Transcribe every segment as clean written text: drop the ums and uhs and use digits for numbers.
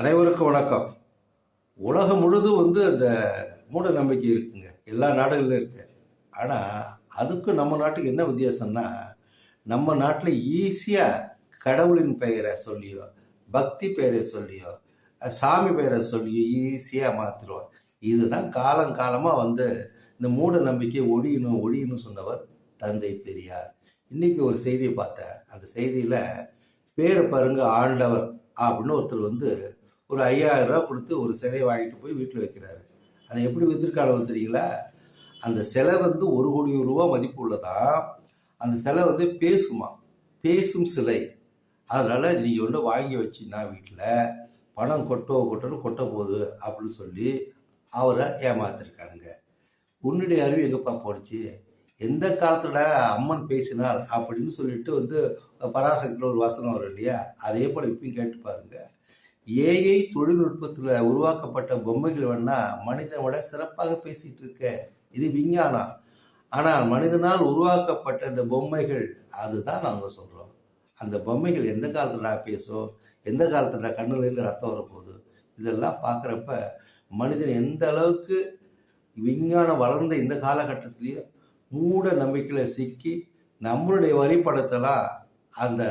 அனைவருக்கும் வணக்கம். உலகம் முழுதும் அந்த மூட நம்பிக்கை இருக்குங்க. எல்லா நாடுகளிலும் இருக்கு. ஆனால் அதுக்கும் நம்ம நாட்டுக்கு என்ன வித்தியாசம்னா, நம்ம நாட்டில் ஈஸியாக கடவுளின் பெயரை சொல்லியோ, பக்தி பெயரை சொல்லியோ, சாமி பெயரை சொல்லியோ ஈஸியாக மாற்றிடுவோம். இதுதான் காலங்காலமாக இந்த மூட நம்பிக்கை ஒழியணும் ஒழியணும் சொன்னவர் தந்தை பெரியார். இன்னைக்கு ஒரு செய்தியை பார்த்தேன். அந்த செய்தியில் பேரை பாருங்க ஆண்டவர் அப்படின்னு ஒருத்தர் ஒரு 5000 ரூபா கொடுத்து ஒரு சிலையை வாங்கிட்டு போய் வீட்டில் வைக்கிறாரு. அதை எப்படி வித்திருக்காளவு தெரியுங்களா? அந்த சிலை 1,00,00,000 ரூபா மதிப்பு உள்ளதான். அந்த சிலை பேசுமா, பேசும் சிலை. அதனால நீங்கள் ஒன்று வாங்கி வச்சின்னா வீட்டில் பணம் கொட்டோன்னு கொட்ட போகுது அப்படின்னு சொல்லி அவரை ஏமாத்திருக்கானுங்க. உன்னுடைய அறிவு எங்கப்பா போடுச்சு? எந்த காலத்துல அம்மன் பேசினார் அப்படின்னு சொல்லிட்டு பராசக்தியில் ஒரு வசனம் வரும் இல்லையா? அதே போல் இப்பயும் கேட்டு பாருங்க. ஏஐ தொழில்நுட்பத்தில் உருவாக்கப்பட்ட பொம்மைகள் வேணா மனிதனை விட சிறப்பாக பேசிட்டு இருக்க. இது விஞ்ஞானம். ஆனால் மனிதனால் உருவாக்கப்பட்ட இந்த பொம்மைகள் அதுதான் நாங்கள் சொல்கிறோம். அந்த பொம்மைகள் எந்த காலத்தில் பேசும், எந்த காலத்தில் கண்ணுலேருந்து ரத்தம் வரப்போகுது, இதெல்லாம் பார்க்குறப்ப மனிதன் எந்த அளவுக்கு விஞ்ஞானம் வளர்ந்த இந்த காலகட்டத்திலையும் மூட நம்பிக்கையில் சிக்கி நம்மளுடைய வரிப்படத்தெல்லாம் அந்த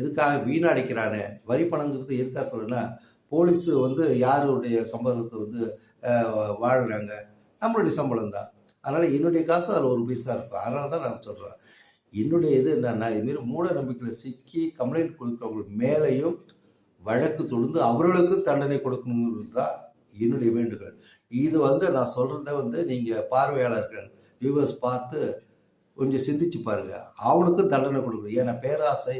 எதுக்காக வீணடிக்கிறானே. வரி பணங்கிறது எதுக்காக சொல்லுன்னா, போலீஸ் யாருடைய சம்பளத்தை வாழ்கிறாங்க, நம்மளுடைய சம்பளம் தான். அதனால் என்னுடைய காசு அதில் ஒரு பைசா இருக்கும். அதனால தான் நான் சொல்கிறேன், என்னுடைய இது என்னன்னா, இதுமாரி மூட நம்பிக்கையில் சிக்கி கம்ப்ளைண்ட் கொடுக்குறவங்களுக்கு மேலேயும் வழக்கு தொடுந்து அவர்களுக்கும் தண்டனை கொடுக்கணுங்கிறது தான் என்னுடைய வேண்டுகோள். இது நான் சொல்கிறத நீங்கள் பார்வையாளர்கள் வியூவர்ஸ் பார்த்து கொஞ்சம் சிந்திச்சு பாருங்க. அவனுக்கும் தண்டனை கொடுக்கணும். ஏன்னா பேராசை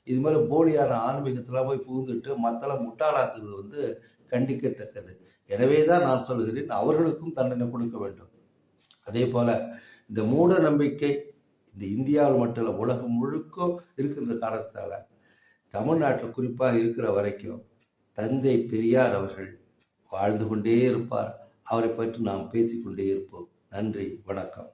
இது மாதிரி போலியான ஆன்மீகத்தெல்லாம் போய் புகுந்துட்டு மற்றெல்லாம் முட்டாளாக்குறது கண்டிக்கத்தக்கது. எனவே தான் நான் சொல்லுகிறேன், அவர்களுக்கும் தண்டனை கொடுக்க வேண்டும். அதே போல் இந்த மூட நம்பிக்கை இந்த இந்தியாவில் மட்டும் இல்லை, உலகம் முழுக்கும் இருக்கின்ற காரணத்தால் தமிழ்நாட்டில் குறிப்பாக இருக்கிற வரைக்கும் தந்தை பெரியார் அவர்கள் வாழ்ந்து கொண்டே இருப்பார். அவரை பற்றி நாம் பேசிக்கொண்டே இருப்போம். நன்றி, வணக்கம்.